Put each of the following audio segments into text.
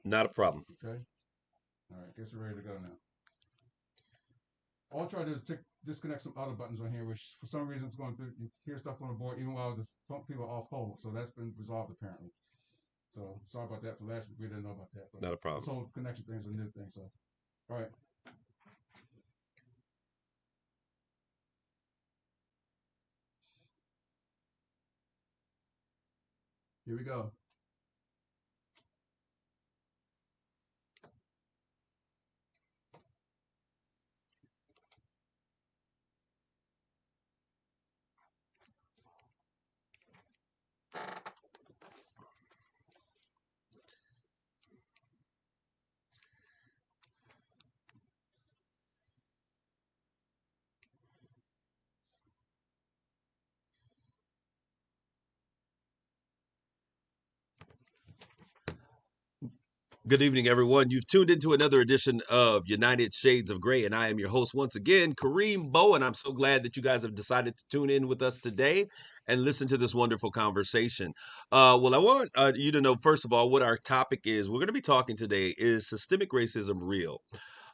Not a problem. Okay. All right. Guess we're ready to go now. All I try to do is disconnect some other buttons on here, which for some reason it's going through. You hear stuff on the board even while the phone people are off hold. So that's been resolved apparently. So sorry about that for last week. We didn't know about that, but Not a this problem. whole connection thing is a new thing. So all right, here we go. Good evening, everyone. You've tuned into another edition of United Shades of Gray, and I am your host once again, Kareem Bow, and I'm so glad that you guys have decided to tune in with us today and listen to this wonderful conversation. Well, I want you to know, first of all, what our topic is. We're going to be talking today is systemic racism real?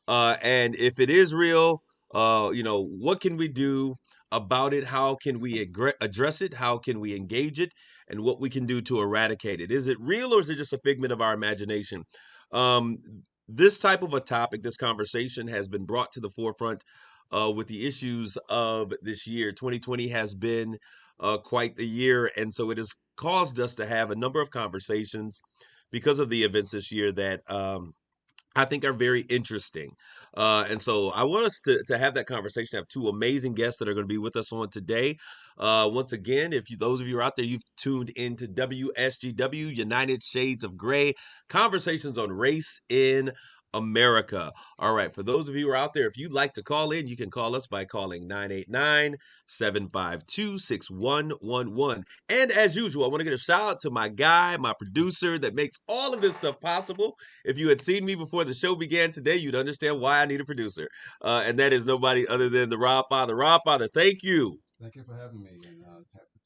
And if it is real, what can we do about it? How can we address it? How can we engage it? And what we can do to eradicate it? Is it real or is it just a figment of our imagination? Um, this type of a topic, this conversation has been brought to the forefront with the issues of this year. 2020 has been quite the year, and so it has caused us to have a number of conversations because of the events this year that I think are very interesting. And so I want us to have that conversation. I have two amazing guests that are going to be with us on today. Once again, if you those of you are out there, you've tuned into WSGW, United Shades of Gray, conversations on race in America. All right, for those of you who are out there, if you'd like to call in, you can call us by calling 989-752-6111. And as usual, I want to get a shout out to my guy, my producer that makes all of this stuff possible. If you had seen me before the show began today, you'd understand why I need a producer. And that is nobody other than the Rob Father. Rob Father, thank you. Thank you for having me and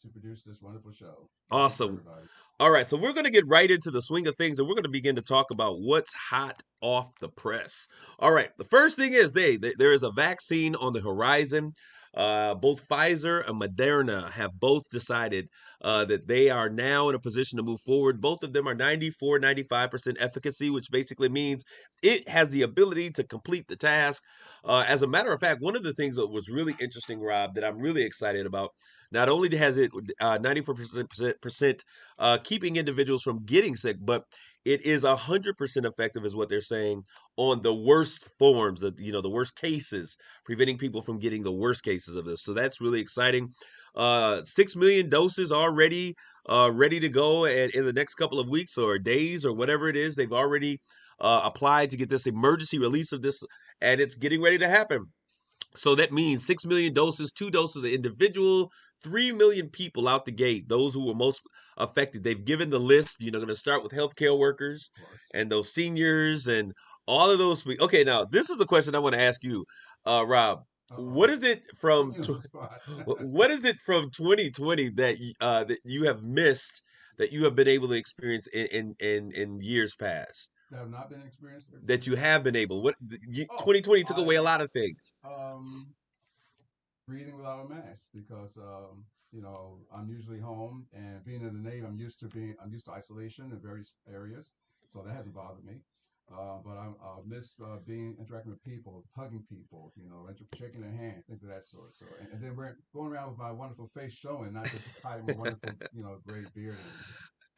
to produce this wonderful show. Greetings to Awesome. everybody. All right, so we're going to get right into the swing of things and we're going to begin to talk about what's hot off the press. All right, the first thing is there is a vaccine on the horizon. Both Pfizer and Moderna have both decided that they are now in a position to move forward. Both of them are 94, 95% efficacy, which basically means it has the ability to complete the task. As a matter of fact, one of the things that was really interesting, Rob, that I'm really excited about, not only has it 94% keeping individuals from getting sick, but it is 100% effective, is what they're saying, on the worst forms of, the worst cases, preventing people from getting the worst cases of this. So that's really exciting. 6 million doses already ready to go, and in the next couple of weeks or days or whatever it is, they've already applied to get this emergency release of this, and it's getting ready to happen. So that means 6 million doses, two doses an individual, 3 million people out the gate, those who were most affected. They've given the list, going to start with healthcare workers Of course. and those seniors and all of those. Okay, now this is the question I want to ask you, Rob. Uh What oh. is it Put from me on the spot. what is it from 2020 that you have missed that you have been able to experience in years past? That have not been experienced That you before. have been able. What Oh, 2020 took away I a lot of things. um breathing without a mask because I'm usually home and being in the Navy, I'm used to isolation in various areas, so that hasn't bothered me. But I miss being interacting with people, hugging people, shaking their hands, things of that sort. So and then we're going around with my wonderful face showing, not just hiding my wonderful, gray beard and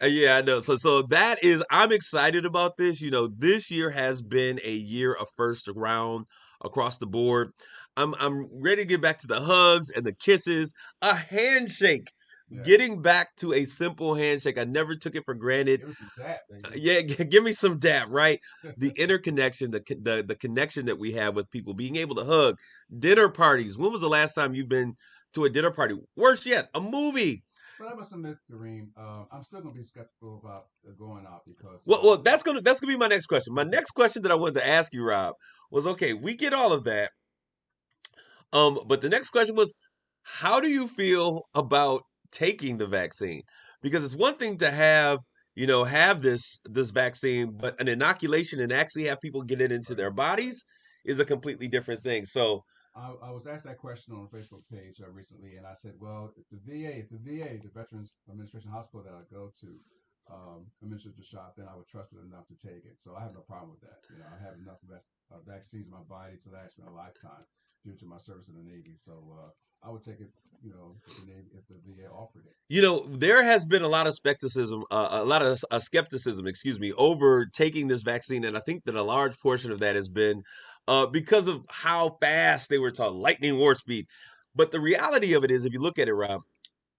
everything. Yeah, I know. So that is I'm excited about this. This year has been a year of first round across the board. I'm ready to get back to the hugs and the kisses, a handshake. Yes, Getting back to a simple handshake. I never took it for granted. give us some that, baby. Yeah, give me some dap, right? The interconnection, the connection that we have with people, being able to hug, dinner parties. When was the last time you've been to a dinner party? Worse yet, a movie. But I must admit, Kareem, I'm still gonna be skeptical about going out because Well, that's gonna be my next question. My okay, next question that I wanted to ask you, Rob, was okay. We get all of that, but the next question was, how do you feel about taking the vaccine? Because it's one thing to have, have this vaccine, but an inoculation and actually have people get it into Right. their bodies is a completely different thing. So I was asked that question on a Facebook page recently, and I said, well, if the Veterans Administration hospital that I go to, administers the shot, then I would trust it enough to take it. So I have no problem with that. I have enough vaccines in my body to last me a lifetime due to my service in the Navy. So I would take it, if the VA offered it. there has been a lot of skepticism, skepticism, excuse me, over taking this vaccine, and I think that a large portion of that has been because of how fast they were taught, lightning war speed. But the reality of it is, if you look at it, Rob,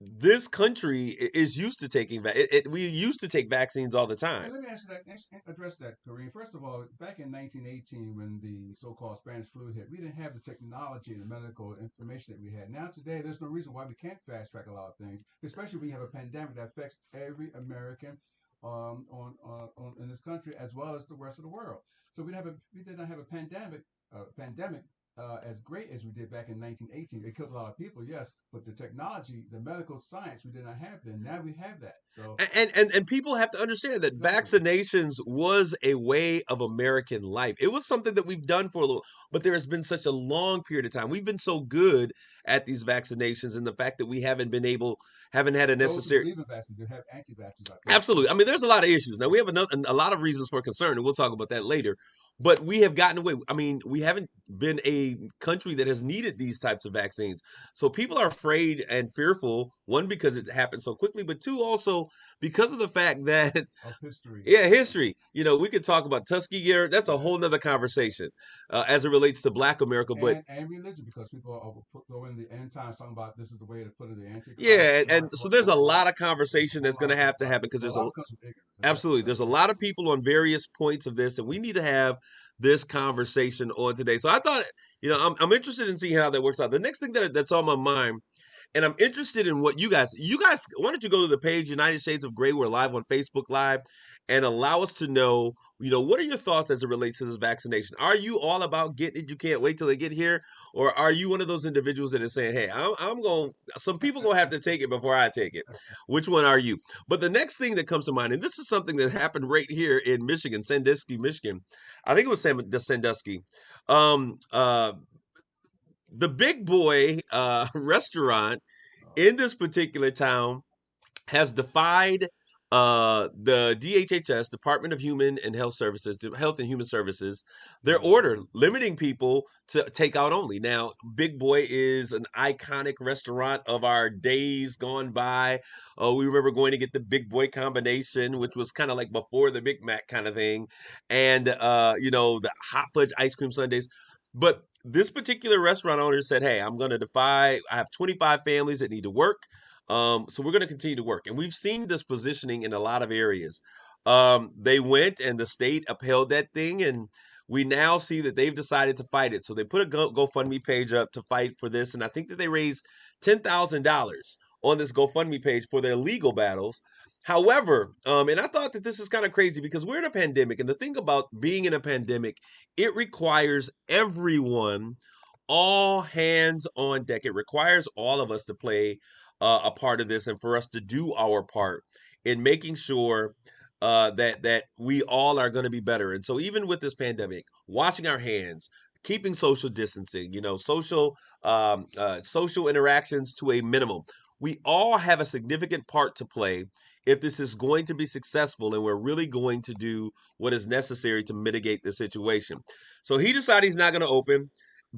this country is used to taking we used to take vaccines all the And time. let me address that, Kareem. First of all, back in 1918, when the so-called Spanish flu hit, we didn't have the technology and the medical information that we had. Now today, there's no reason why we can't fast track a lot of things, especially when you have a pandemic that affects every American on in this country as well as the rest of the world. So we did not have a pandemic as great as we did back in 1918. It killed a lot of people, yes, but the technology, the medical science, we did not have then. Now we have that. So And people have to understand that exactly. vaccinations was a way of American life. It was something that we've done for a little, but there has been such a long period of time. We've been so good at these vaccinations, and the fact that we haven't had a And those who necessary. believe in vaccines, they have anti-vaxxers out there too. Absolutely. I mean, there's a lot of issues. Now we have a lot of reasons for concern, and we'll talk about that later. But we have gotten away. I mean, we haven't been a country that has needed these types of vaccines. So people are afraid and fearful, one, because it happened so quickly, but two, also because of the fact that, Of history. yeah, history. We could talk about Tuskegee. That's a Yeah. whole nother conversation as it relates to Black America. But And religion, because people throw in the end times talking about this is the way to put in the Antichrist. yeah, and so there's a lot of It's a conversation whole that's going lot to of stuff have to about it. happen because But a there's lot a of it comes from ignorance. absolutely. That's There's a the fact. lot of people on various points of this, and we need to have this conversation on today. So I thought, I'm interested in seeing how that works out. The next thing that's on my mind, and I'm interested in what you guys, why don't you go to the page United Shades of Gray? We're live on Facebook Live, and allow us to know, what are your thoughts as it relates to this vaccination? Are you all about getting it? You can't wait till they get here, or are you one of those individuals that is saying, "Hey, I'm going. Some people gonna have to take it before I take it." Which one are you? But the next thing that comes to mind, and this is something that happened right here in Michigan, Sandusky, Michigan. I think it was Sandusky. Um, uh, the Big Boy restaurant Oh, in this particular town has defied the DHHS, Department of Human and Health Services, Health and Human Services, their right. order limiting people to takeout only. Now, Big Boy is an iconic restaurant of our days gone by. We remember going to get the Big Boy combination, which was kind of like before the Big Mac kind of thing, and the hot fudge ice cream sundaes. But this particular restaurant owner said, "Hey, I'm going to defy. I have 25 families that need to work. So we're going to continue to work." And we've seen this positioning in a lot of areas. They went and the state upheld that thing, and we now see that they've decided to fight it. So they put a GoFundMe page up to fight for this, and I think that they raised $10,000 on this GoFundMe page for their legal battles. However, and I thought that this is kind of crazy because we're in a pandemic, and the thing about being in a pandemic, it requires everyone, all hands on deck. It requires all of us to play a part of this, and for us to do our part in making sure that we all are going to be better. And so, even with this pandemic, washing our hands, keeping social distancing, social interactions to a minimum, we all have a significant part to play if this is going to be successful, and we're really going to do what is necessary to mitigate the situation. So he decided he's not going to open.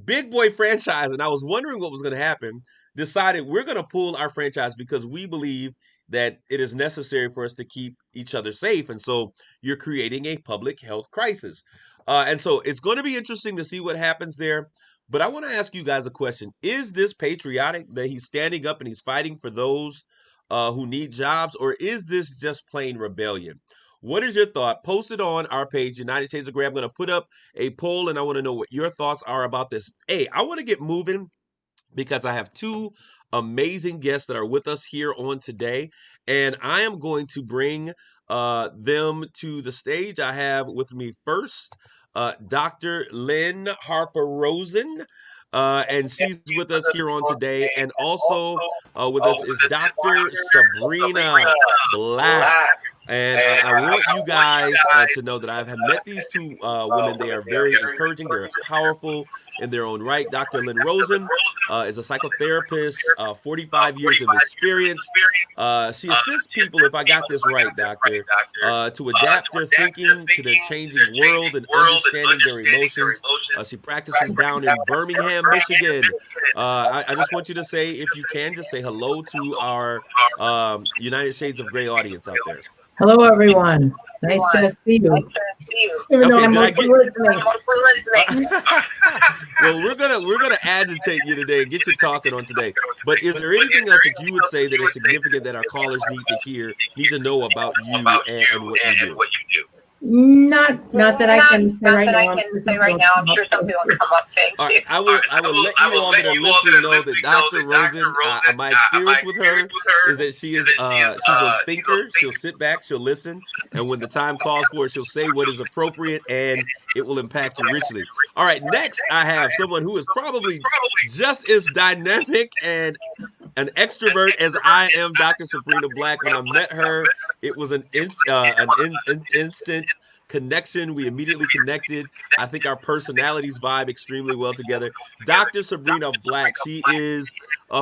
Big Boy franchise, and I was wondering what was going to happen, decided we're going to pull our franchise because we believe that it is necessary for us to keep each other safe. And so you're creating a public health crisis. And so it's going to be interesting to see what happens there. But I want to ask you guys a question. Is this patriotic that he's standing up and he's fighting for those who need jobs, or is this just plain rebellion? What is your thought? Post it on our page, United States of Gray. I'm going to put up a poll, and I want to know what your thoughts are about this. Hey, I want to get moving because I have two amazing guests that are with us here on today, and I am going to bring them to the stage. I have with me first Dr. Lynn Harper Rosen, and she's with us here on today, and also with us is Dr. Sabrina Black. And I want you guys to know that I have met these two women. They are very encouraging. They're powerful in their own right. Dr. Lynn Rosen is a psychotherapist, 45 years of experience. She assists people, if I got this right, doctor, to adapt their thinking to their changing world and understanding their emotions. She practices down in Birmingham, Michigan. I just want you to say, if you can, just say hello to our United Shades of Gray audience out there. Hello, everyone. Nice to see you. Even though I'm mostly listening. Well, we're gonna agitate you today and get you talking on today. But is there anything else that you would say that is significant that our callers need to hear, need to know about you and what you do? Not that I can say right now. I'm sure something will come up. All right, I will let you all that are listening know that Dr. Rosen, my experience with her is that she's a thinker. She'll sit back, she'll listen, and when the time calls for it, she'll say what is appropriate, and it will impact you richly. All right, next I have someone who is probably just as dynamic and an extrovert as I am, Dr. Sabrina Black. When I met her, it was an instant connection. We immediately connected. I think our personalities vibe extremely well together. Dr. Sabrina Black, she is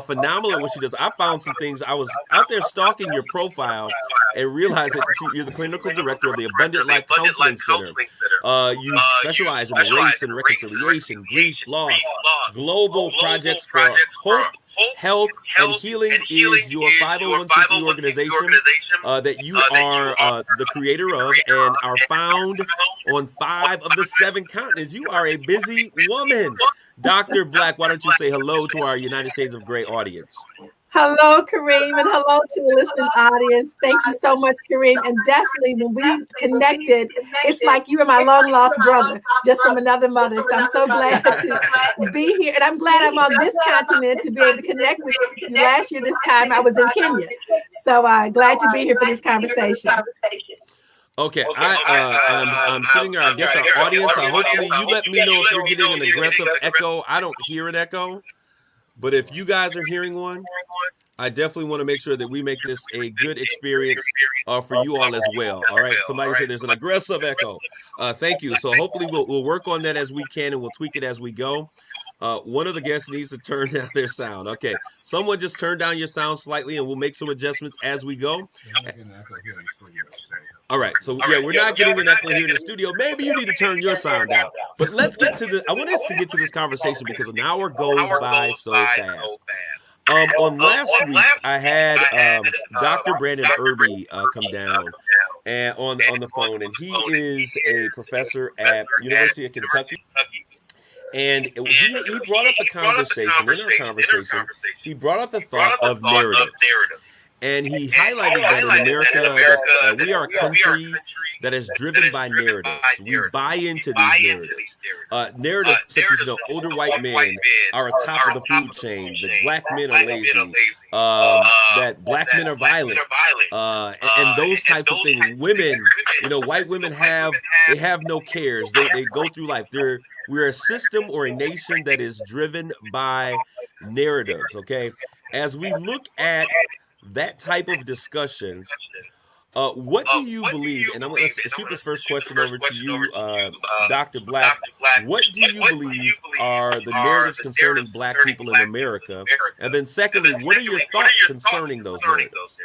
phenomenal at what she does. I found some things. I was out there stalking your profile and realized that you're the clinical director of the Abundant Life Counseling Center. You specialize in race and reconciliation, grief, loss, global projects for hope, health, and healing is your 501c3 organization that you are the creator of and are found on 5 of the 7 continents. You are a busy woman. Dr. Black, why don't you say hello to our United Shades of Gray audience? Hello, Kareem, and hello to the listening audience. Thank you so much, Kareem. And definitely, when we connected, it's like you were my long-lost brother, just from another mother. So I'm so glad to be here. And I'm glad I'm on this continent to be able to connect with you. Last year, this time, I was in Kenya. So glad to be here for this conversation. Okay, I'm sitting here. I guess our audience, hopefully you let me know if you're getting an aggressive echo. I don't hear an echo. But if you guys are hearing one, I definitely want to make sure that we make this a good experience for you all as well. All right. Somebody said there's an aggressive echo. Thank you. So hopefully we'll work on that as we can, and we'll tweak it as we go. One of the guests needs to turn down their sound. Okay. Someone just turn down your sound slightly, and we'll make some adjustments as we go. All right. So yeah, we're not getting an echo here in the studio. Maybe you need to turn your sound down. But let's get to I want us to get to this conversation because an hour goes by so fast. On last week, I had Dr. Brandon Irby come down and on the phone, and he is a professor at University of Kentucky. And he brought up the conversation, in our conversation, he brought up the thought of narratives. And he highlighted that in America, we are a country that is driven by narratives. We buy into these narratives. Narratives such as, older white men are atop of the food chain, that black men are lazy, that black men are violent, and those types of things. Women, white women have no cares. They go through life. We're a system or a nation that is driven by narratives, okay? As we look at that type of discussions, what do you believe, and I'm going to shoot this first question over to you, Dr. Black, what do you believe are the narratives concerning black people in America? And then secondly, what are your thoughts concerning those narratives?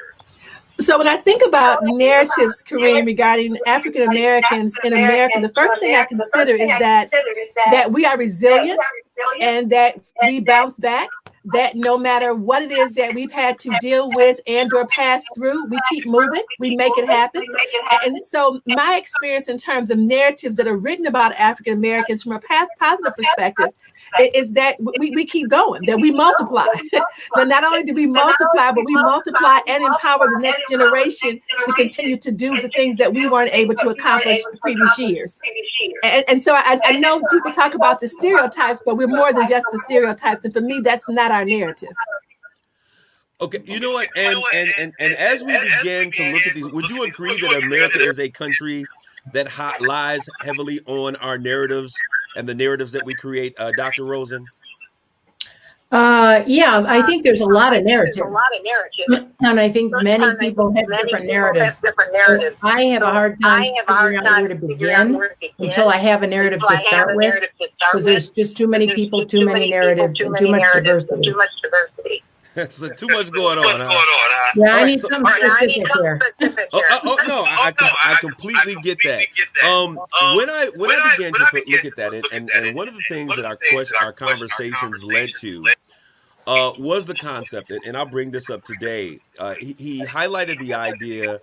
So when I think about narratives, Kareem, regarding African Americans in America, the first thing I consider is that we are resilient and that we bounce back, that no matter what it is that we've had to deal with and or pass through, we keep moving, we make it happen. And so my experience in terms of narratives that are written about African Americans from a positive perspective is that we keep going, that we multiply. Now, not only do we multiply, but we multiply and empower the next generation to continue to do the things that we weren't able to accomplish in previous years. And so I know people talk about the stereotypes, but we're more than just the stereotypes. And for me, that's not our narrative. Okay, you know what? And as we begin to look at these, would you agree that America is a country that lies heavily on our narratives and the narratives that we create, Dr. Rosen? Yeah, I think there's a lot of narrative. And I think many people have different narratives. So I have a hard time figuring out where to begin until I have a narrative to start with, because there's just too many people, too many narratives, and too much diversity. That's too much going on. Yeah, I need something specific here. No, I completely get that. When I began to look at that, and one of the things that our conversations led to was the concept, and I'll bring this up today. He highlighted the idea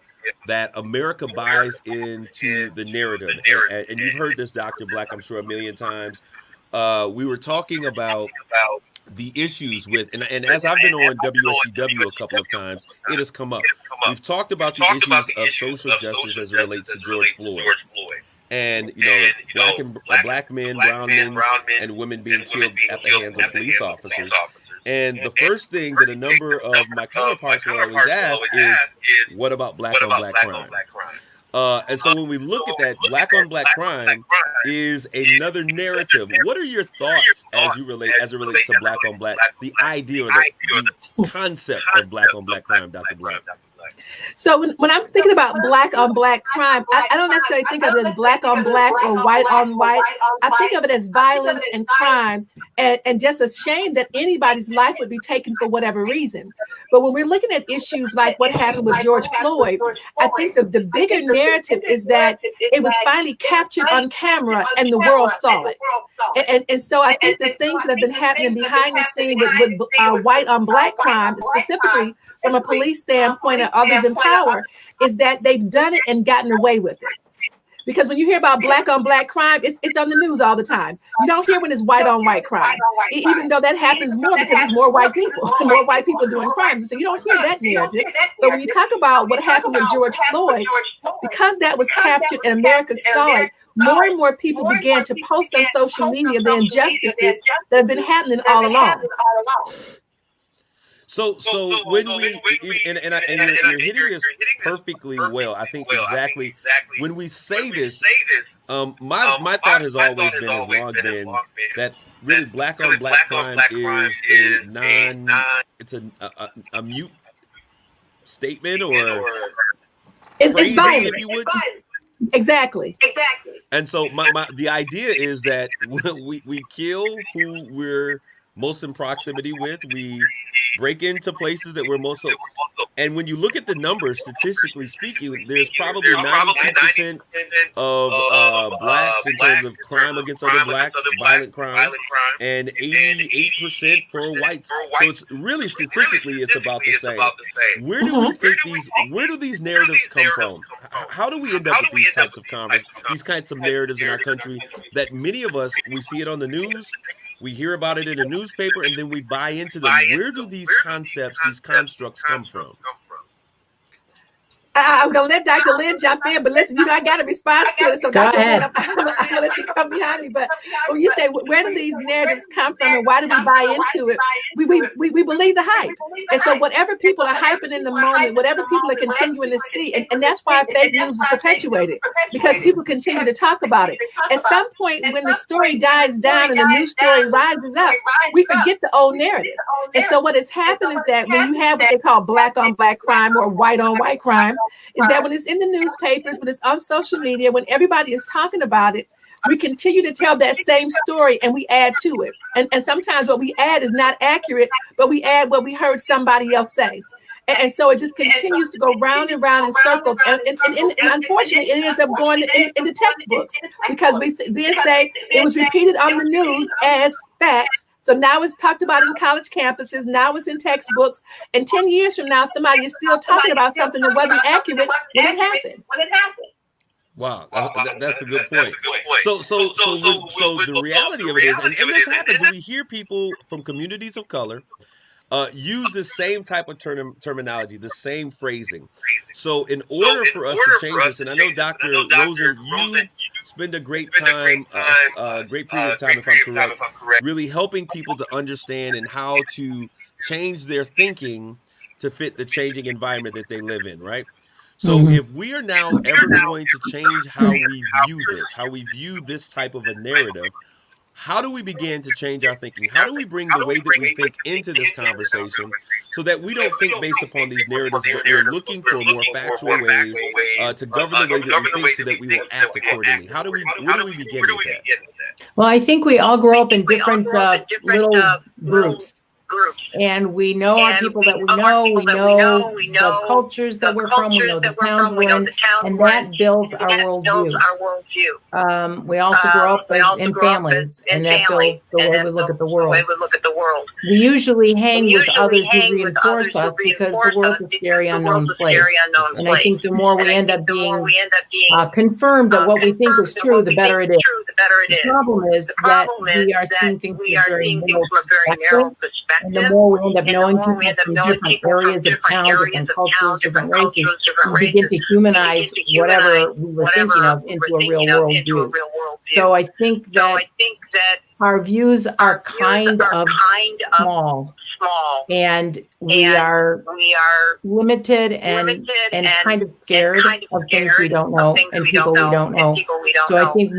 that America buys into the narrative, and you've heard this, Dr. Black, I'm sure, a million times. We were talking about the issues with, and as I've been on WSCW a couple of times, it has come up. We've talked about the issues of social justice as it relates to George Floyd. And, black men, brown men, and women being killed at the hands of police officers. And the first thing that a number of my counterparts will always ask is, what about black on black crime? And so when we look at that, black on black crime is another narrative. What are your thoughts as it relates to black on black, the idea or the concept of black on black crime, Dr. Black? So when I'm thinking about black on black crime, I don't necessarily think of it as black on black or white on white. I think of it as violence and crime, and just a shame that anybody's life would be taken for whatever reason. But when we're looking at issues like what happened with George Floyd, I think the bigger narrative is that it was finally captured on camera and the world saw it. And so I think the things that have been happening behind the scene with white on black crime, specifically from a police standpoint and others in power, is that they've done it and gotten away with it. Because when you hear about black on black crime, it's on the news all the time. You don't hear when it's white on white crime, even though that happens more because there's more white people, more white people doing crimes. So you don't hear that narrative. But when you talk about what happened with George Floyd, because that was captured and America saw it, more and more people began to post on social media the injustices that have been happening all along. So when we and you're hitting this perfectly well. I think exactly when we say this, my thought has always been that really black on black crime is it's a mute statement or it's violent, if you would. Exactly. And so the idea is that we kill who we're most in proximity with. We break into places that we're most. And when you look at the numbers, statistically speaking, there's probably 92% of blacks in terms of crime against other blacks, violent crime, and 88% for whites. So it's really statistically, it's about the same. Where do we think where do these narratives come from? How do we end up with these types of narratives in our country that many of us, we see it on the news, we hear about it in a newspaper, and then we buy into them? Where do these concepts, these constructs come from? I was going to let Dr. Lynn jump in, but listen, I got a response to it. So Dr. Lynn, I'm going to let you come behind me. But when you say, where do these narratives come from and why do we buy into it? We believe the hype. And so whatever people are hyping in the moment, whatever people are continuing to see, and that's why fake news is perpetuated, because people continue to talk about it. At some point, when the story dies down and a new story rises up, we forget the old narrative. And so what has happened is that when you have what they call black on black crime or white on white crime, is that when it's in the newspapers, when it's on social media, when everybody is talking about it, we continue to tell that same story and we add to it. And sometimes what we add is not accurate, but we add what we heard somebody else say. And so it just continues to go round and round in circles. And unfortunately, it ends up going in the textbooks, because we then say it was repeated on the news as facts. So now it's talked about in college campuses. Now it's in textbooks. And 10 years from now, somebody is still talking about something that wasn't accurate when it happened. Wow, that's a good point. So the reality of it is, and this happens, we hear people from communities of color use the same type of terminology, the same phrasing. So in order for us to change this, and I know Dr. Rosen, you spend a great time, great period of time, if I'm correct, really helping people to understand and how to change their thinking to fit the changing environment that they live in, right? So if we are now ever going to change how we view this type of a narrative, How do we begin to change our thinking? How do we bring the way that we think into this conversation so that we don't think based upon these narratives, but we're looking for more factual ways to govern the way that we think so that we will act accordingly? Where do we begin with that? Well, I think we all grow up in different little groups. And we know our people that we know the cultures that we're from, we know the towns we're in, and that builds our worldview. We also grow up in families, and that builds the way we look at the world. We usually hang with others who reinforce us because the world is a scary, unknown place. And I think the more we end up being confirmed that what we think is true, the better it is. The problem is that we are seeing things from a very narrow perspective. And the more we end up knowing people from different areas of town, different cultures, different races, we begin to humanize whatever we were thinking of into a real world view. So I think that our views are kind of small, and we are limited and kind of scared of things we don't know and people we don't know. So I think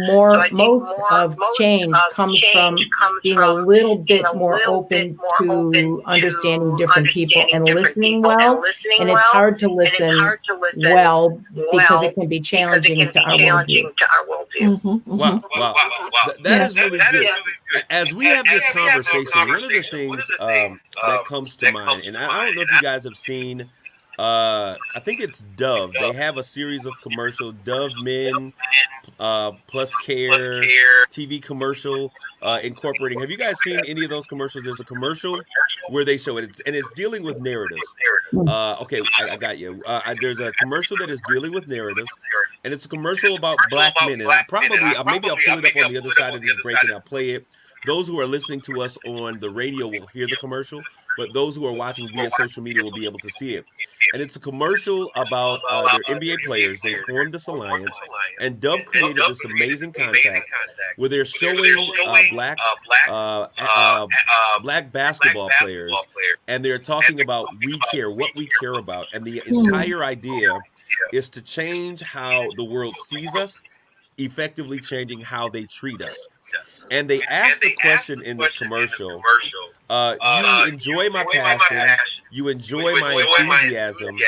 most of change comes from being a little bit more open to understanding different people and listening well. And it's hard to listen well because it can be challenging to our worldview. Wow. That is really good. As we have this conversation, one of the things that comes to mind, and I don't know if you guys have seen, I think it's Dove. They have a series of commercials, Dove Men, Plus Care, TV commercial incorporating. Have you guys seen any of those commercials? There's a commercial where they show it, and it's dealing with narratives. Okay, I got you. There's a commercial that is dealing with narratives, and it's a commercial about black men. And maybe I'll pull it up on the other side of this break and I'll play it. Those who are listening to us on the radio will hear the commercial, but those who are watching via social media will be able to see it. And it's a commercial about their NBA players. They formed this alliance, and Dove created this amazing contact where they're showing black basketball players, and they're talking about we care, what we care about. And the entire idea is to change how the world sees us, effectively changing how they treat us. And they asked the question in this commercial, you enjoy my passion, you enjoy my enthusiasm,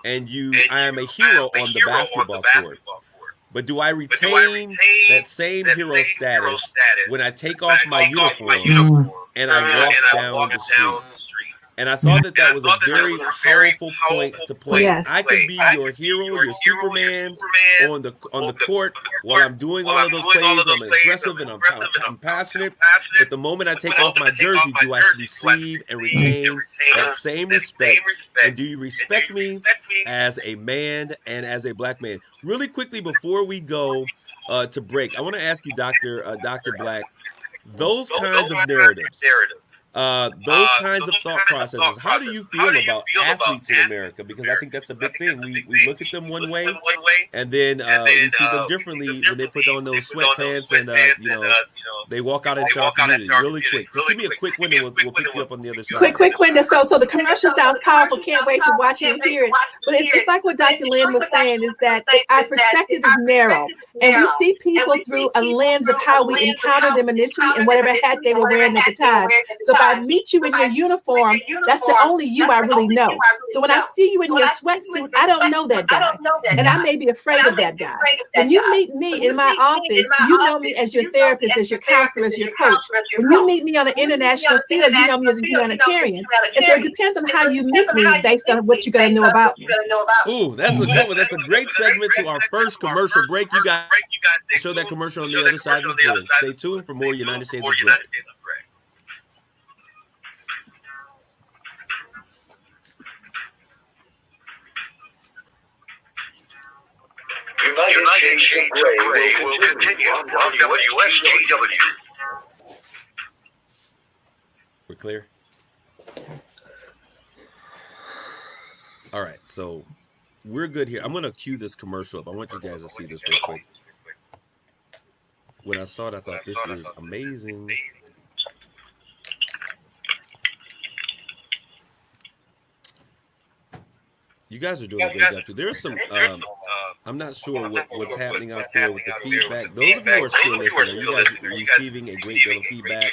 and I am a hero on the basketball court. But do I retain that same hero status when I take off my uniform and I walk down the street? And I thought that was a very powerful point to play. Yes. I can be your hero, your Superman on the court while I'm doing all of those plays. I'm aggressive and I'm passionate. But the moment I take off my jersey, do I receive and retain that same respect? And do you respect me as a man and as a black man? Really quickly before we go to break, I want to ask you, Dr. Black, those kinds of narratives. Those kinds of thought processes. How do you feel about athletes in America? Because I think that's a big thing. We look at them one way, and then we see them differently when they put on those sweatpants and they walk out into our community. Really quick, just give me a quick one, and we'll pick you up on the other side. Quick window. So the commercial sounds powerful. Can't wait to watch it and hear it. But it's like what Dr. Lynn was saying, is that our perspective is narrow, and we see people through a lens of how we encounter them initially and whatever hat they were wearing at the time. So if I meet you in your uniform, that's the only you I really know. So when I see you in your sweatsuit, I don't know that guy, and I may be afraid of that guy. When you meet me in my office, you know me as your therapist, as your counselor, as your coach. When you meet me on an international field, you know me as a humanitarian. And so it depends on how you meet me based on what you're going to know about me. Ooh, that's a good one. That's a great segment to our first commercial break. You guys show that commercial on the other side of the bridge. Stay tuned for more United States of Gray. United States of Gray will continue on WSTW. We're clear? All right, so we're good here. I'm going to cue this commercial up. I want you guys to see this real quick. When I saw it, I thought, this is amazing. You guys are doing a great job too. There's some I'm not sure what's happening out there with the feedback. Those of you who are still listening, are you guys receiving a great deal of feedback?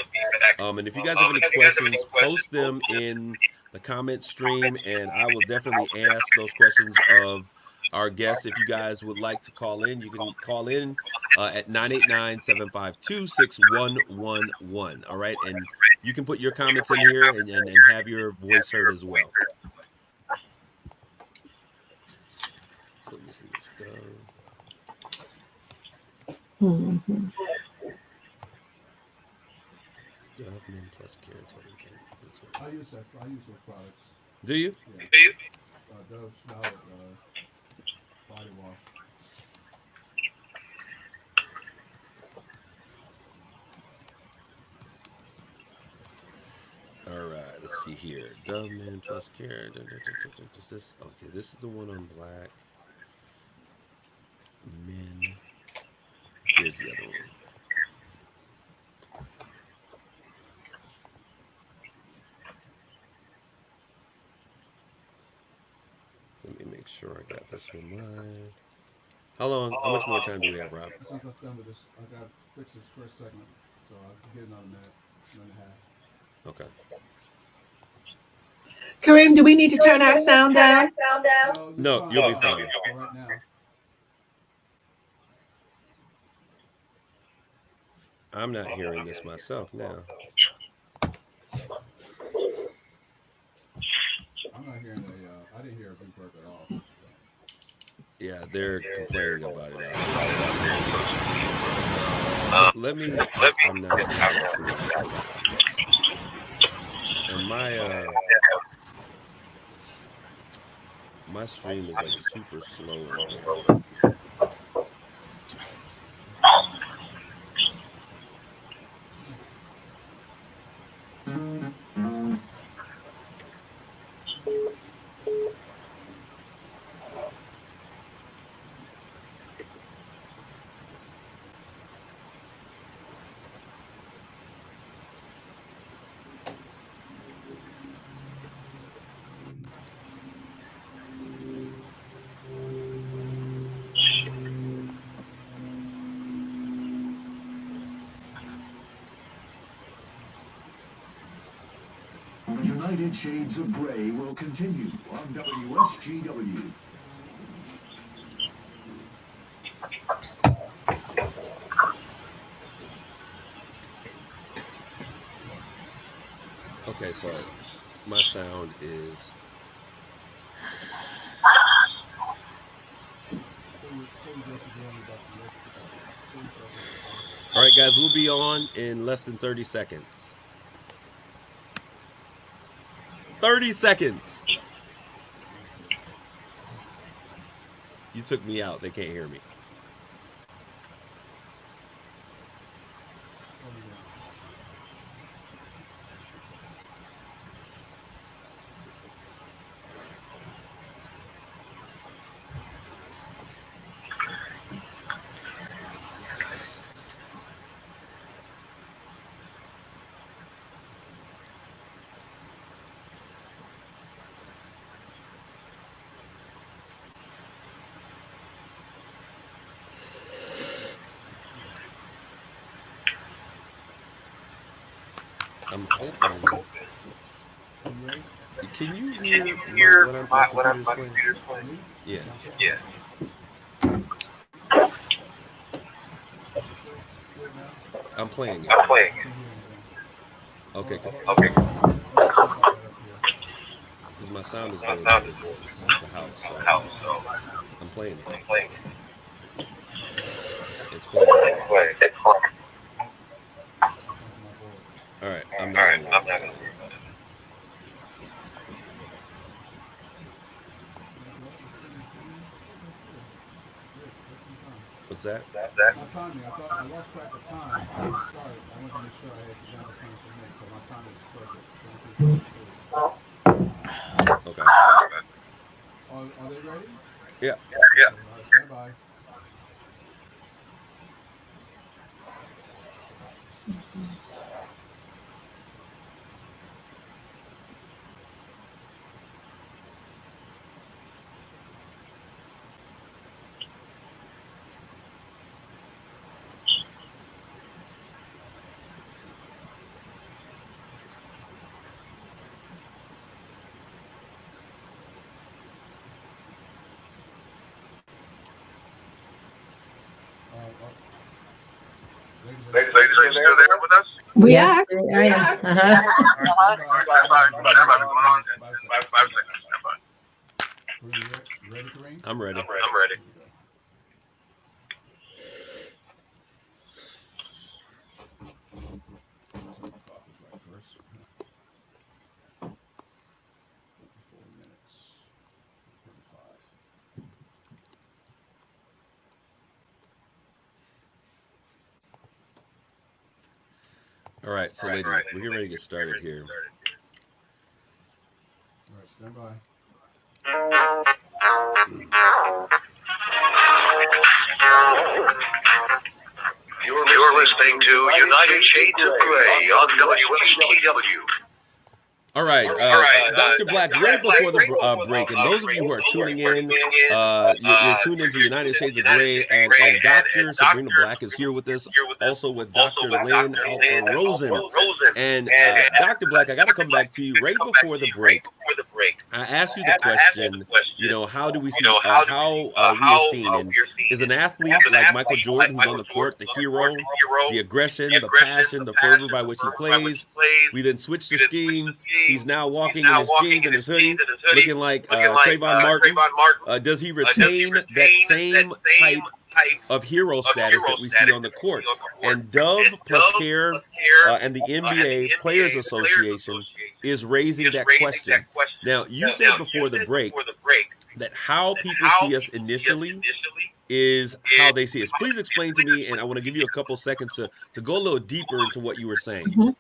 And if you guys have any questions, post them in the comment stream, and I will definitely ask those questions of our guests. If you guys would like to call in, you can call in at 989-752-6111. All right, and you can put your comments in here and have your voice heard as well. So let me see this stuff. Mhm. Dove Men Plus Keratin. Okay, that's what I it use is. that. I use those products. Do you? Yeah. Dove Charlotte body wash. All right, let's see here. Dove Men Plus Care. This, okay, this is the one on black. Men. Here's the other one. Let me make sure I got this one live. How much more time do we have, Rob? As soon as I'm done with this, I got to fix this first segment, so I'll get another minute and a half. Okay. Kareem, do we need to turn our sound down? No, you'll be fine. For right now. I'm not hearing this myself now. I'm not hearing I didn't hear a reverb at all. So. Yeah, they're complaining about it. Let me. I'm not. And my stream is like super slow in here. United Shades of Grey will continue on WSGW. Okay, so my sound is. All right, guys, we'll be on in less than 30 seconds. 30 seconds. You took me out. They can't hear me. I'm hoping. Can you hear what my computer's playing? Yeah. Yeah. I'm playing it. I'm playing it. Okay. Okay. Because my sound is going to the house, so I'm playing it. I'm playing it. It's playing. It's playing. All right. I'm All not right. going to I'm worry not about gonna it. worry about it. What's that? My timing, I lost track of time when we started. I wanted to make sure I had the down time for me, so my timing is perfect. 22, 23. Okay. Are they ready? Yeah. Yeah. All right, stand by. Ladies, are you still there with us? We Yes, are. I am. All right, about to go on in 5 seconds. Stand by. You ready, Kareem? I'm ready. I'm ready. First. 4 minutes. 35. All right, so ladies, we're getting ready to get started here. All right, stand by. You're listening to United Shades of Gray on WSTW. All right, Dr. Black, right before the break, and those of you who are tuning in, you're tuned into United Shades of Gray, and Dr. Sabrina Black is here with us, also with Dr. Lynn Alpha Rosen. And Dr. Black, I got to come back to you right before the break. I asked you the question, how do we see, how we are seen, and is an athlete like Michael Jordan, who's on the court, the hero, the aggression, the passion, the fervor by which he plays. We then switch the scheme. He's now walking in his jeans and his hoodie, looking like Trayvon Martin. Does he retain that same type of hero status that we see on the court? And Dove plus Care and the NBA Players Association is raising that question. Now, you said before the break that how people see us initially is how they see us. Please explain to me, and I want to give you a couple seconds to go a little deeper into what you were saying. Mm-hmm.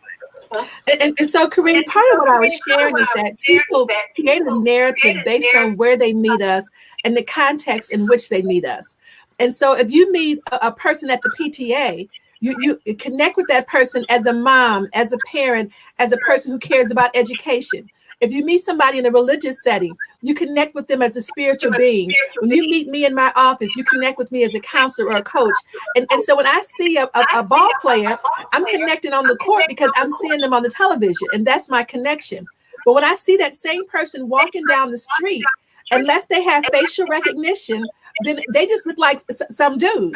And so, Kareem, part of what I was sharing is that people create a narrative based on where they meet us and the context in which they meet us. And so if you meet a person at the PTA, you connect with that person as a mom, as a parent, as a person who cares about education. If you meet somebody in a religious setting, you connect with them as a spiritual being. When you meet me in my office, you connect with me as a counselor or a coach. And so when I see a ball player, I'm connecting on the court because I'm seeing them on the television, and that's my connection. But when I see that same person walking down the street, unless they have facial recognition, then they just look like some dude,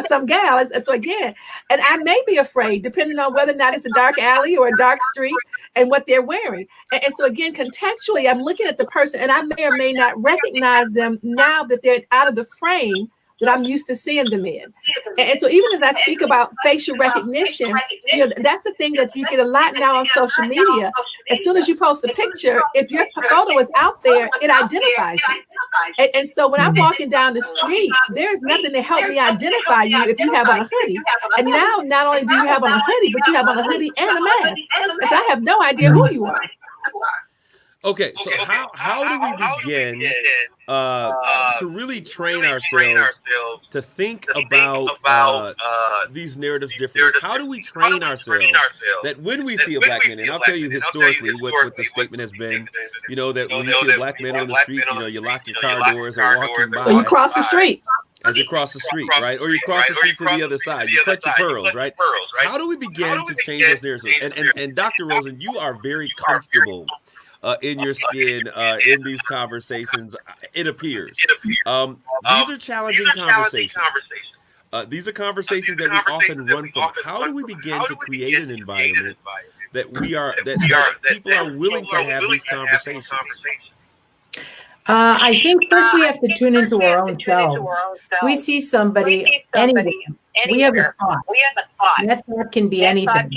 some gal. So again, and I may be afraid, depending on whether or not it's a dark alley or a dark street and what they're wearing. And so again, contextually, I'm looking at the person, and I may or may not recognize them now that they're out of the frame that I'm used to seeing them in. And so even as I speak about facial recognition, that's a thing that you get a lot now on social media. As soon as you post a picture, if your photo is out there, it identifies you. And so when I'm walking down the street, there's nothing to help me identify you if you have on a hoodie. And now, not only do you have on a hoodie, but you have on a hoodie and a mask. So I have no idea who you are. Okay, so how do we begin to really train ourselves to think about these narratives differently? How do we train ourselves that when we see a black man, and I'll tell you historically what the statement has been, that when you see a black man on the street, you lock your car doors or walking by. Or you cross the street. As you cross the street, right? Or you cross the street to the other side. You cut your pearls, right? How do we begin to change those narratives? And Dr. Rosen, you are very comfortable in your skin in these conversations, it appears. These are challenging conversations. These are conversations that we often run from. How do we begin to create an environment that people are willing to have these conversations? I think first we have to tune into our own selves. We see somebody anywhere. We have a thought. That thought can be anything.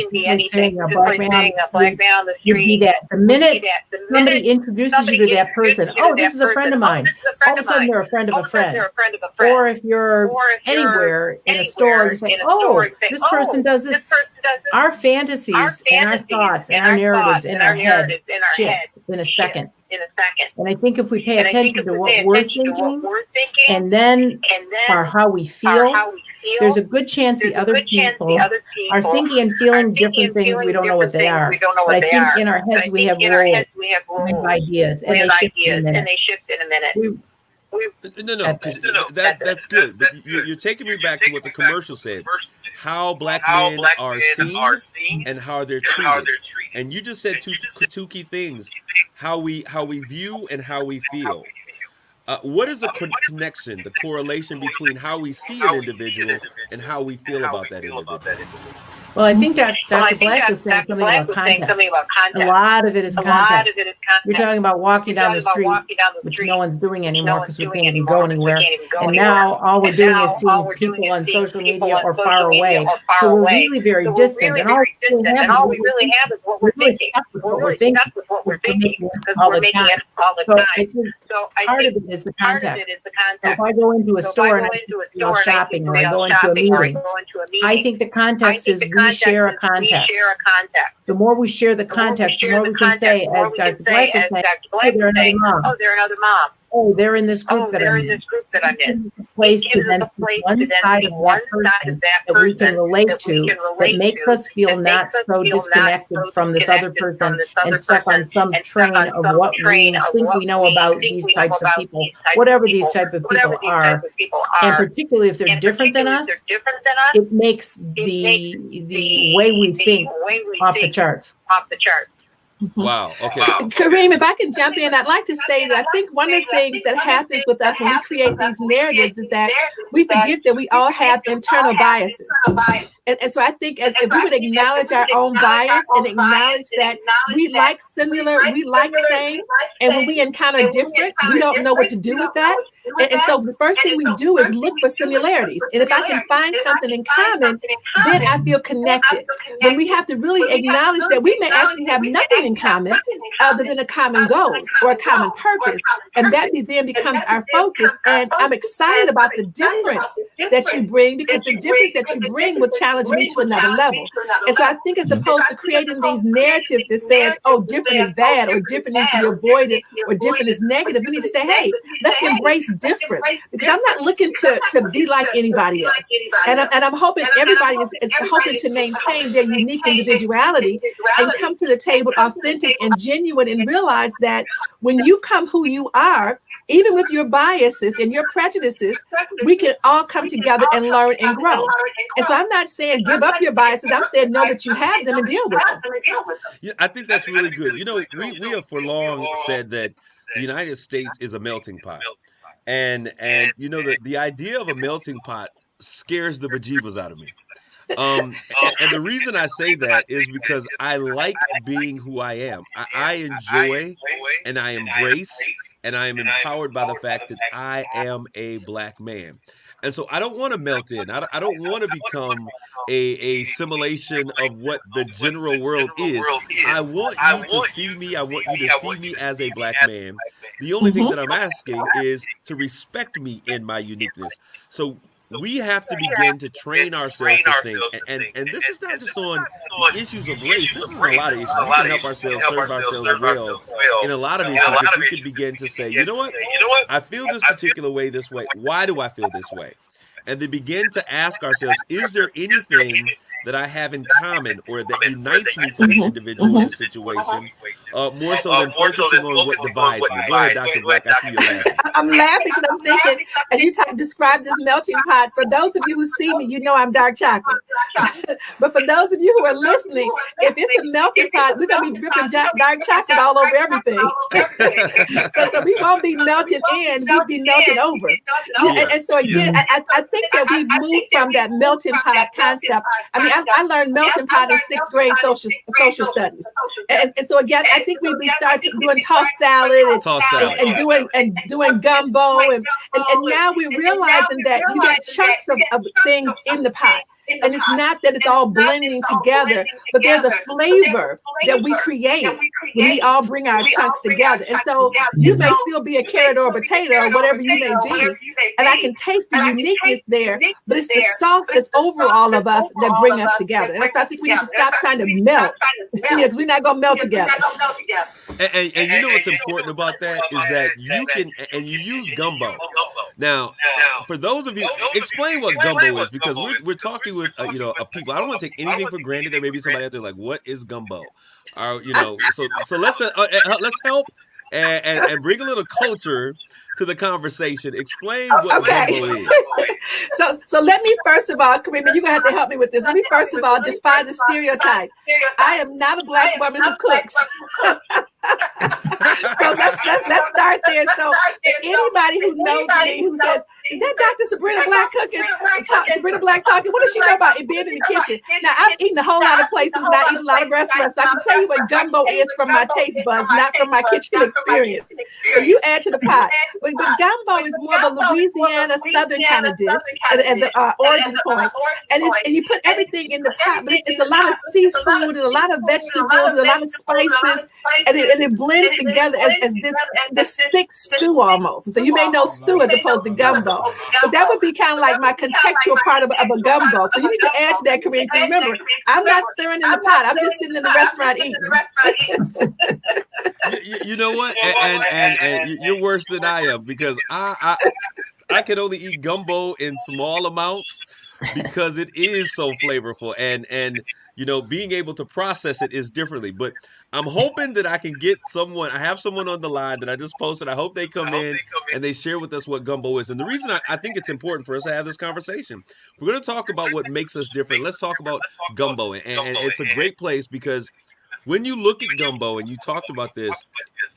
Saying a black man on the street. The minute somebody introduces you to that person, oh, this is a friend of mine. All of a sudden, they're a friend of a friend. Or if you're anywhere in a store, you say, oh, this person does this. Our fantasies and our thoughts and our narratives in our head shift in a second. And I think if we pay attention to what we're thinking and then how we feel, there's a good chance the other people are thinking and feeling different things. We don't know what they are. But I think in our heads we have roles, ideas, and they shift in a minute. No, that's good. But you're taking me back to what the commercial said. How black men are seen and how they're treated. And you just said two key things: how we view and how we feel. What is the connection, the correlation between how we see an individual and how we feel about that individual? Well, I think Dr. Black was saying something about context. A lot of it is context. You're talking about walking down the street, which no one's doing anymore because we can't even go anywhere. And now all we're doing is seeing people on social media or far away. So we're really very distant. And all we really have is what we're thinking. We're thinking all the time. So I think part of it is the context. So if I go into a store and I see shopping, or I go into a meeting, I think the context is we share a context. The more we share the context, the more we can say, as Dr. Black is saying, oh, they're another mom. Oh, they're in this group that I'm in. Place to then see one side of that person that we can relate to, that makes us feel not so disconnected from this other person and stuck on some train of what we think we know about these types of people, whatever these type of people are. And particularly if they're different than us, it makes the way we think off the charts. Wow. Okay. Kareem, if I can jump in, I'd like to say that I think one of the things that happens with us when we create these narratives is that we forget that we all have internal biases. And so I think if we would acknowledge our own bias and acknowledge that we like similar, we like same, and when we encounter different, we don't know what to do with that. And so the first thing we do is look for similarities. And if I can find something in common, then I feel connected. When we have to really acknowledge that we may actually have nothing in common other than a common goal or a common purpose. And that then becomes our focus. And I'm excited about the difference that you bring, because the difference that you bring will challenge me to another level. And so I think as opposed to creating these narratives that says, oh, different is bad, or different needs to be avoided, or different is negative, we need to say, hey, let's embrace different, because I'm not looking to be like anybody else. And I'm hoping everybody is hoping to maintain their unique individuality and come to the table authentic and genuine, and realize that when you come who you are, even with your biases and your prejudices, we can all come together and learn and grow. And so I'm not saying give up your biases. I'm saying know that you have them and deal with them. Yeah, I think that's really good. You know, we have for long said that the United States is a melting pot. And you know, the idea of a melting pot scares the bejeebers out of me. And the reason I say that is because I like being who I am. I enjoy and I embrace and I am empowered by the fact that I am a black man. And so I don't want to melt in. I don't want to become a simulation of what the general world is. I want you to see me. I want you to see me as a black man. The only thing that I'm asking is to respect me in my uniqueness. So we have to begin to train ourselves to think, and this is not just on the issues of race. This is a lot of issues. We can help ourselves serve ourselves well in a lot of issues if we could begin to say, you know what? I feel this particular way this way. Why do I feel this way? And then begin to ask ourselves, is there anything that I have in common or that unites me to this individual in this situation, more so than focusing on what divides me? Go ahead, Dr. Black. I see you laughing. I'm laughing because I'm thinking, as you describe this melting pot, for those of you who see me, you know I'm dark chocolate. But for those of you who are listening, if it's a melting pot, we're going to be dripping dark chocolate all over everything. so we won't be melted in, we'll be melted over. And so again, I think that we've moved from that melting pot concept. I mean, I learned melting pot in 6th grade social studies. And so again, I think we started doing tossed salad and doing gumbo. And now we're realizing that you got chunks of things in the pot. And it's not that it's all blending together, but there's a flavor that we create when we all bring our chunks together. And so you may still be a carrot or a potato or whatever you may be, and I can taste the uniqueness there, but it's the sauce that's over all of us that bring us together. And so I think we need to stop trying to melt, because we're not going to melt together. And you know what's important about that is that you can, and you use gumbo. Now, for those of you, explain what gumbo is, because we're talking with people. I don't want to take anything for granted. There may be somebody out there like, what is gumbo? So let's help and bring a little culture to the conversation. Explain what gumbo is. So let me first of all, Kareem, you're gonna have to help me with this. Let me first of all define the stereotype. I am not a black woman who cooks. So let's start there. So anybody who knows me who says, "Is that Dr. Sabrina Black cooking? Sabrina Black talking? What does she know about it being in the kitchen?" Now I've eaten a whole lot of places and I eat a lot of restaurants, so I can tell you what gumbo is from my taste buds, not from my kitchen experience. So you add to the pot. But gumbo is more of a Louisiana Southern kind of dish as the origin point. And you put everything in the pot, but it's a lot of seafood and a lot of vegetables and a lot of spices, and it blends together as this thick stew almost. And so you may know stew as opposed to gumbo, but that would be kind of like my contextual part of a gumbo. So you need to add to that, Corinne, because remember, I'm not stirring in the pot. I'm just sitting in the restaurant eating. You know what? And you're worse than I am, because I can only eat gumbo in small amounts because it is so flavorful, and you know, being able to process it is differently. But I'm hoping that I can get someone. I have someone on the line that I just posted. I hope they come in and they share with us what gumbo is. And the reason I think it's important for us to have this conversation, we're going to talk about what makes us different. Let's talk about gumbo, and it's a great place because when you look at gumbo, and you talked about this,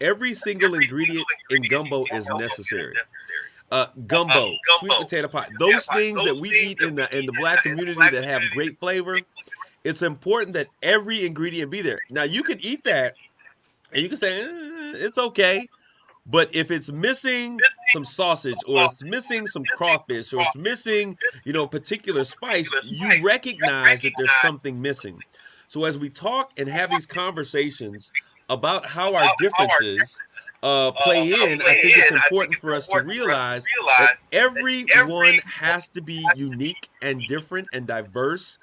every single ingredient in gumbo is necessary. Gumbo, sweet potato pie, those things that we eat in the Black community that have great flavor, it's important that every ingredient be there. Now, you can eat that, and you can say, it's okay. But if it's missing some sausage, or it's missing some crawfish, or it's missing, particular spice, you recognize that there's something missing. So as we talk and have these conversations about how our differences play in, I think it's important for us to realize that everyone has to be unique and different and diverse,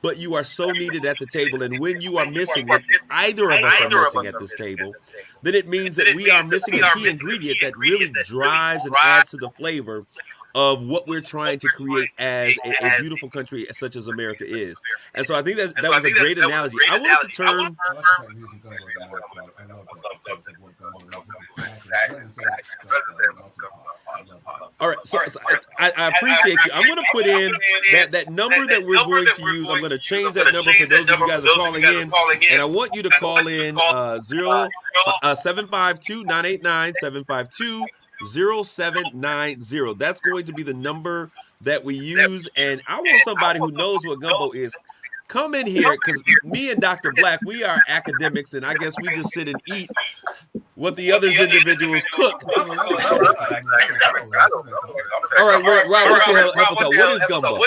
but you are so needed at the table. And when you are missing, if either of us are missing at this table, then it means that we are missing a key ingredient that really drives and adds to the flavor of what we're trying to create as a beautiful country such as America is. And so I think that was a great analogy. I wanted to turn... All right, so I appreciate you. I'm going to put in that number that we're going to use. I'm going to change that number for those of you guys who are calling in, and I want you to call in 752-989-752-0790. That's going to be the number that we use, and I want somebody who knows what gumbo is. Come in here, because me and Dr. Black, we are academics, and I guess we just sit and eat what the other individuals cook. All right, Rob, why don't you help us out? What is gumbo?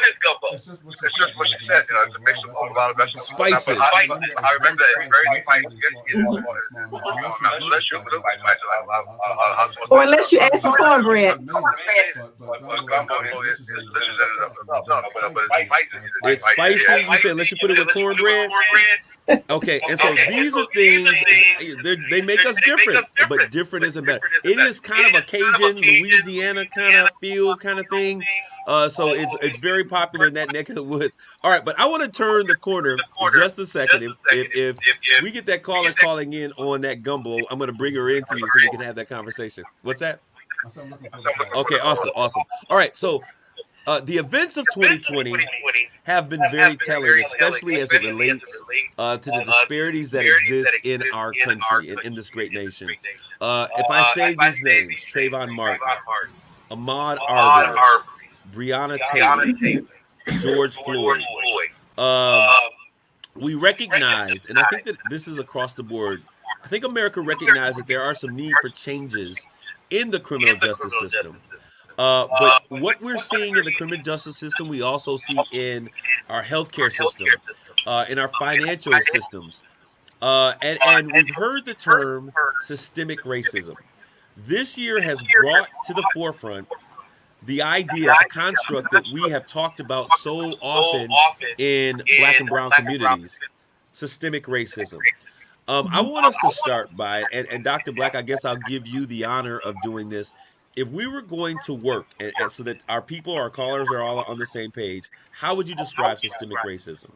Spices. I remember or unless you add some cornbread. It's spicy. You said unless you put it with cornbread. Okay, and so these are things, they make us different, but different isn't better. It is kind of a Cajun, Louisiana kind of feel kind of thing. So it's very popular in that neck of the woods. All right, but I want to turn the corner for just a second. If we get that caller calling in on that gumbo, I'm going to bring her into you so we can have that conversation. What's that? Okay, awesome. All right, so the events of 2020 have been very telling, especially as it relates to the disparities that exist in our country and in this great nation. If I say these names, Trayvon Martin, Ahmaud Arbery, Breonna Taylor, George Floyd, we recognize, and I think that this is across the board, I think America recognizes that there are some need for changes in the criminal justice system. But what we're seeing in the criminal justice system, we also see in our healthcare system, in our financial systems. And we've heard the term systemic racism. This year has brought to the forefront the idea, a construct that we have talked about so often in Black and brown communities, systemic racism. I want us to start by, and Dr. Black, I guess I'll give you the honor of doing this. If we were going to work, and so that our people, our callers are all on the same page, how would you describe systemic racism?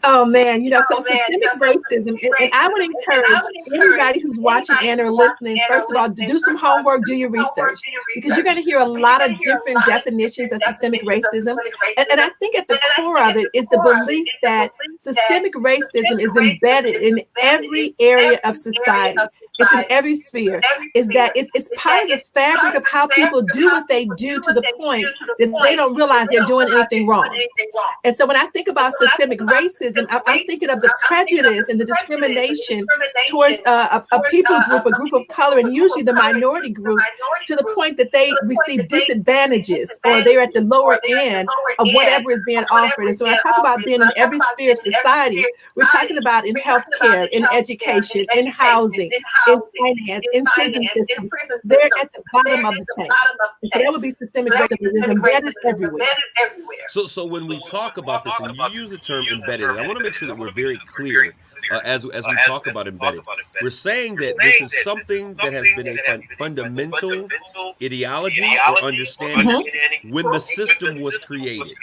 Oh man, so systemic racism, and I would encourage anybody who's watching and or listening, first of all, to do some homework, do your research, because you're going to hear a lot of different definitions of systemic racism. And I think at the core of it is the belief that systemic racism is embedded in every area of society. it's in every sphere, is that it's part of the fabric of how people do what they do to the point that they don't realize they're doing anything wrong. And so when I think about systemic racism, I'm thinking of the prejudice and the discrimination towards a people group, a group of color, and usually the minority group, to the point that they receive disadvantages or they're at the lower end of whatever is being offered. And so when I talk about being in every sphere of society, we're talking about in healthcare, in education, in housing, in finance, in prison systems. They're at the bottom of the chain. And so that would be systemic racism. It's embedded everywhere. So when we talk about this, and you use the term embedded, and I want to make sure that we're very clear as we talk about embedded. We're saying that this is something that has been a fundamental ideology or understanding when the system was created.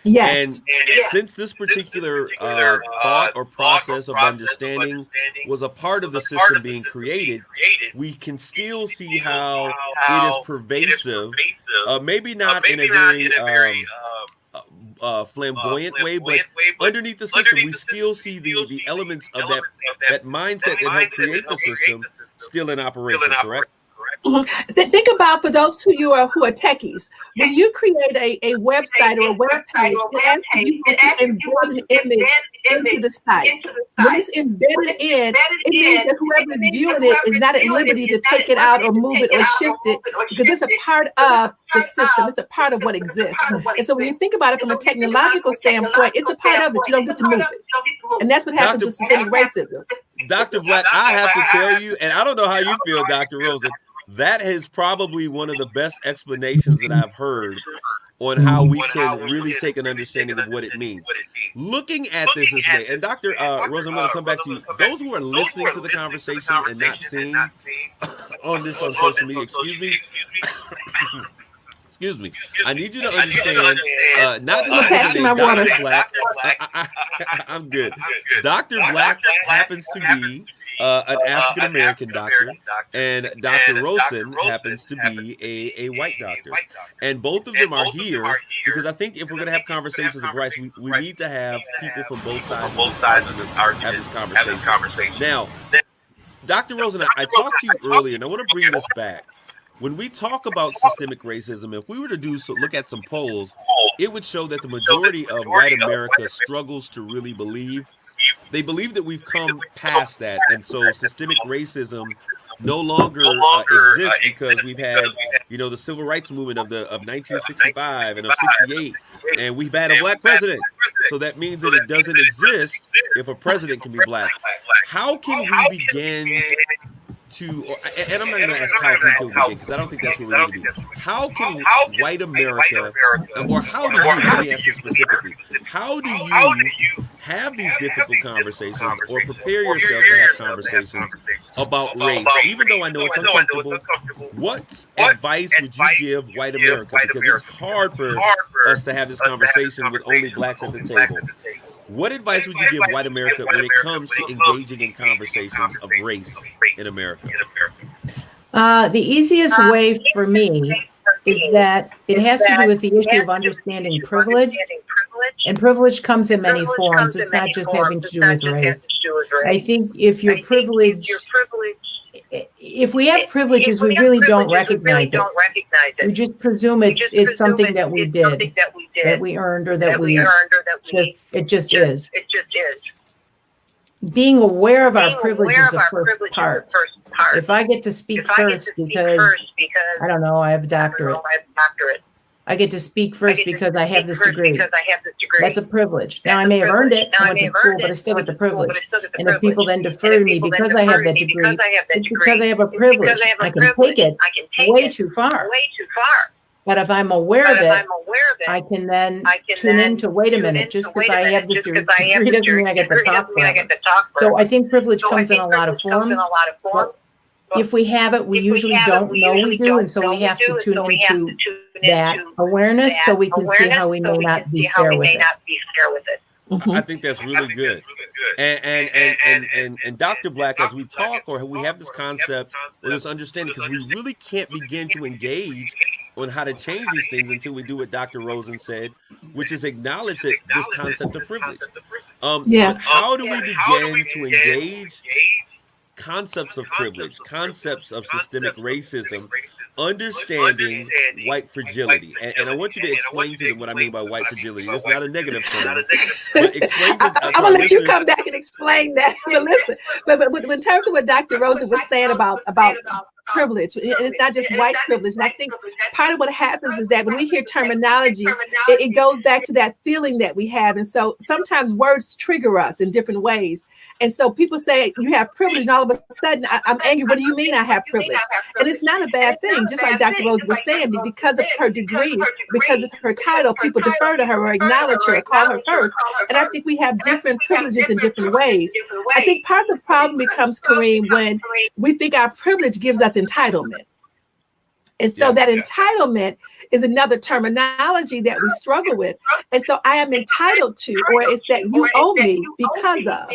Yes. And since this particular thought or process of understanding was a part of the system being created, we can still see how it is pervasive, maybe not in a very flamboyant way, but underneath the system, we still see the elements of that mindset that helped create the system still in operation, correct? Think about, for those who are techies, when you create a website or a web page, you embed an image into the site. When it's embedded in, it means that whoever is viewing it is not at liberty to take it out or move it or shift it, because it's a part of the system. It's a part of what exists. And so when you think about it from a technological standpoint, it's a part of it. You don't get to move it. And that's what happens with systemic racism. Dr. Black, I have to tell you, and I don't know how you feel, Dr. Rosen, that is probably one of the best explanations that I've heard on how we can really take an understanding of what it means. Looking at this way, and Dr. Rosen, I'm going to come back to you. Those who are listening to the conversation and not seeing on social media, excuse me, I need you to understand, not just Dr. Black, I'm good. Dr. Black happens to be an African-American doctor, and Dr. Rosen happens to be a white doctor. And both of them are here because I think if we're going to have conversations of rights, we need to have people from both sides of this argument have this conversation. Now, Dr. Rosen, I talked to you earlier, and I want to bring this back. When we talk about systemic racism, if we were to look at some polls, it would show that the majority of white America struggles to really believe. They believe that we've come past that, and so systemic racism no longer exists because we've had, the civil rights movement of 1965 and of '68, and we've had a black president. So that means that it doesn't exist if a president can be black. How can we begin to, and I'm not going to ask how we can begin because I don't think that's where we need to be. How can white America, or how do you, let me ask you specifically, how do you have these difficult conversations or prepare yourself to have conversations about race, even though I know it's uncomfortable? What advice would you give white America? Because it's hard for us to have this conversation with only blacks at the table. What advice would you give white America when it comes to engaging in conversations of race in America? The easiest way for me is that it has to do with the issue of understanding privilege. And privilege comes in many forms. It's not just having to do with race. I think if you're privileged, if we have privileges, we really don't recognize it. We just presume it's something that we did, that we earned, or that it just is. Being aware of our privilege is the first part. If I get to speak first because, I don't know, I have a doctorate. I get to speak first because I have this degree. That's a privilege. Now, I may have earned it, I went to school, but I still get the privilege. And if people then defer to me because I have that degree, it's because I have a privilege. I can take it way too far. But if I'm aware of it, I can then tune into, wait a minute, just because I have this degree doesn't mean I get to talk for it. So I think privilege comes in a lot of forms. But if we have it, we usually don't know we do, and so we have to tune into that awareness so we can see how we may not be fair with it. I think that's really good. And Dr. Black, as we talk or we have this concept or this understanding, because we really can't begin to engage on how to change these things until we do what Dr. Rosen said, which is acknowledge that this concept of privilege. How do we begin to engage concepts of privilege, concepts of systemic racism, understanding white fragility. And I want you to explain to them what I mean by white fragility. It's not a negative term, but explain to, I'm to our gonna let you listeners. come back and explain that. But listen, but in terms of what Dr. Rosen was saying about privilege, and it's not just white privilege. And I think part of what happens is that when we hear terminology, it goes back to that feeling that we have. And so sometimes words trigger us in different ways. And so people say you have privilege, and all of a sudden I'm angry. What do you mean I have privilege? And it's not a bad thing. Just like Dr. Rosen was saying, because of her degree, because of her title, people defer to her or acknowledge her or call her first. And I think we have different privileges in different ways. I think part of the problem becomes, Kareem, when we think our privilege gives us entitlement. And so that entitlement is another terminology that we struggle with. And so I am entitled to, or it's that you owe me because of.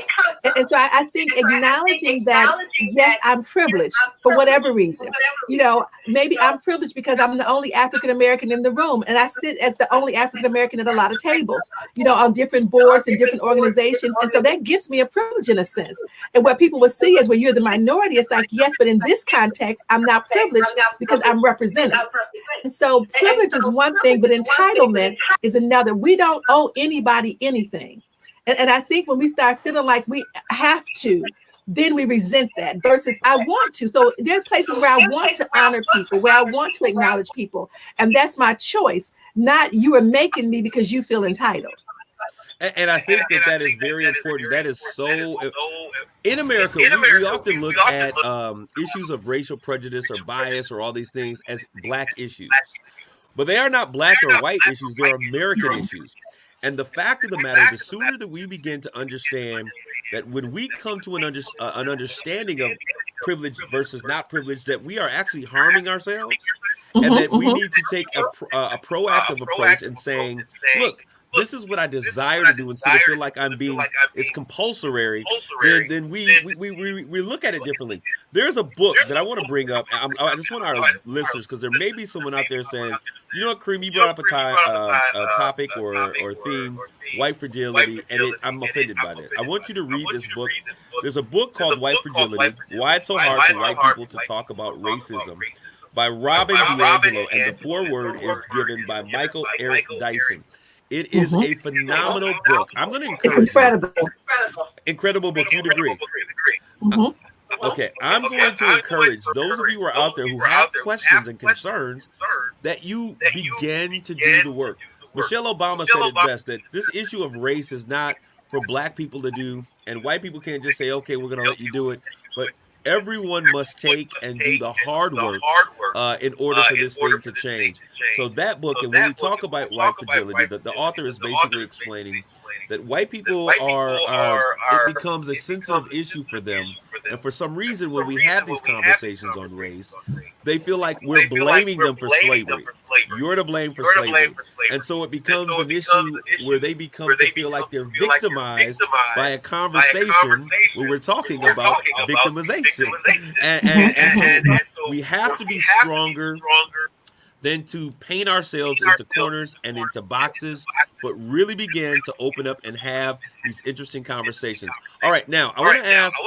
And so I think acknowledging that, yes, I'm privileged for whatever reason. You know, maybe I'm privileged because I'm the only African-American in the room, and I sit as the only African-American at a lot of tables, you know, on different boards and different organizations. And so that gives me a privilege in a sense. And what people will see is when you're the minority, it's like, yes, but in this context, I'm not privileged because I'm represented. And so privilege is one thing, but entitlement is another. We don't owe anybody anything. And I think when we start feeling like we have to, then we resent that versus I want to. So there are places where I want to honor people, where I want to acknowledge people. And that's my choice, not you are making me because you feel entitled. And I think that is very important. That is so. In America, we often look at issues of racial prejudice or bias or all these things as Black issues. But they are not Black or white issues. They're American issues. And the fact of the matter, the sooner that we begin to understand that when we come to an understanding of privilege versus not privilege, that we are actually harming ourselves, and that we need to take a proactive approach and saying, look, this is what I desire to do instead of feel like it's compulsory, then we look at it differently. There's a book that I want to bring up. I just want our listeners, because there may be someone out there saying, you know what, Kareem, you brought up a topic or theme, white fragility, and I'm offended by that. I want you to read this book. There's a book called White Fragility, Why It's So Hard for White People to Talk About Racism, by Robin DiAngelo, and the foreword is given by Michael Eric Dyson. It is a phenomenal book. I'm going to encourage It's incredible. Incredible book. You'd agree. Okay, I'm going to encourage those of you who are out there who have questions and concerns that you begin to do the work. Michelle Obama said it best, that this issue of race is not for Black people to do, and white people can't just say, okay, we're going to let you do it. But everyone must take and do the hard work in order for this thing to change. So that book, and when we talk about white fragility, the author is basically explaining that white people it becomes a sensitive issue for them. And for some reason, when we have these conversations on race, they feel like we're blaming them for slavery. You're to blame for slavery. And so it becomes an issue where they become to feel like they're victimized by a conversation where we're talking about victimization. And so we have to be stronger than to paint ourselves into corners and into boxes, but really begin to open up and have these interesting conversations. All right, now I want to ask,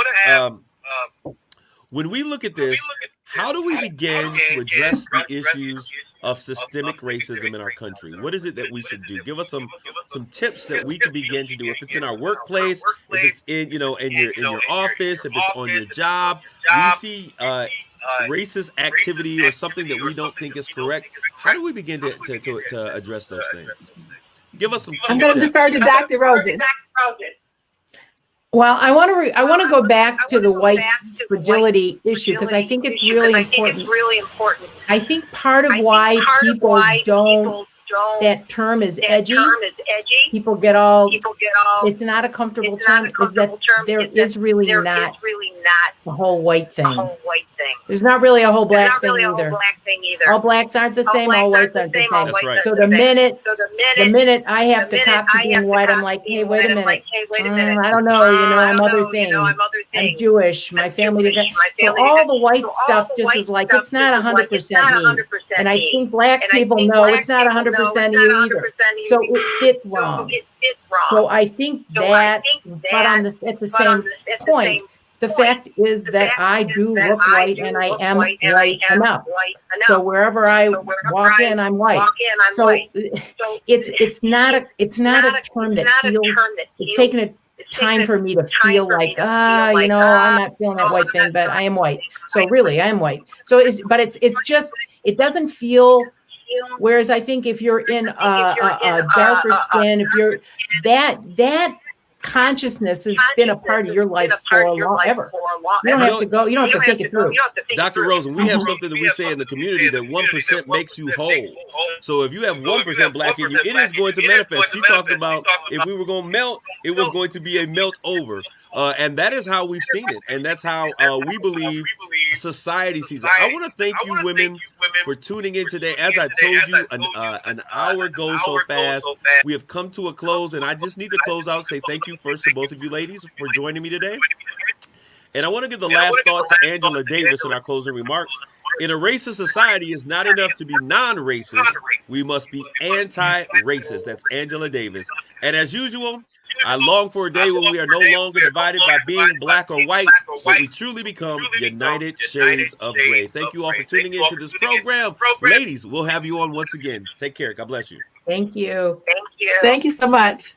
when we look at this, how do we begin to address the issues of systemic racism in our country? What is it that we should do? Give us some tips that we can begin to do. If it's in our workplace, if it's in your office, if it's on your job, we see racist activity or something that we don't think is correct. How do we begin to address those things? Give us some. I'm going to defer to Dr. Rosen. Well, I want to go back to the white fragility issue because I think it's really important. I think part of why people don't, that term is edgy. People get all, it's not a comfortable term, is that there is really not the whole white thing. There's not really a whole black thing either. All blacks aren't the same, all whites aren't the same. That's right. So the minute I have to cop to being white, I'm like, hey, wait a minute. I don't know, I'm other things. I'm Jewish, my family did that. So all the white stuff just is like, it's not 100% me. And I think black people know it's not 100% you either. So it fit wrong. So I think that, but at the same point, the fact is that I do look white and I am white enough. So wherever I walk in, I'm white. So it's not a term that feels, it's taken a time for me to feel like, I'm not feeling that white thing, but I am white. So really, I'm white. So it's just, it doesn't feel, whereas I think if you're in a darker skin, if you're that consciousness has been a part of your life for ever. You don't have to go, you don't have to think it through. Dr. Rosen, we have something that we say in the community that 1% makes you whole. So if you have 1% black in you, it is going to manifest. You talked about if we were going to melt, it was going to be a melt over. And that is how we've seen it. And that's how we believe society sees it. I want to thank you women for tuning in today. As I told you, an hour goes so fast. We have come to a close, and I just need to close out and say thank you first to both of you ladies for joining me today. And I want to give the last thought to Angela Davis in our closing remarks. In a racist society, it's not enough to be non-racist. We must be anti-racist. That's Angela Davis. And as usual, I long for a day when we are no longer divided by being black or white, but we truly become United Shades of Gray. Thank you all for tuning into this program. Ladies, we'll have you on once again. Take care. God bless you. Thank you. Thank you so much.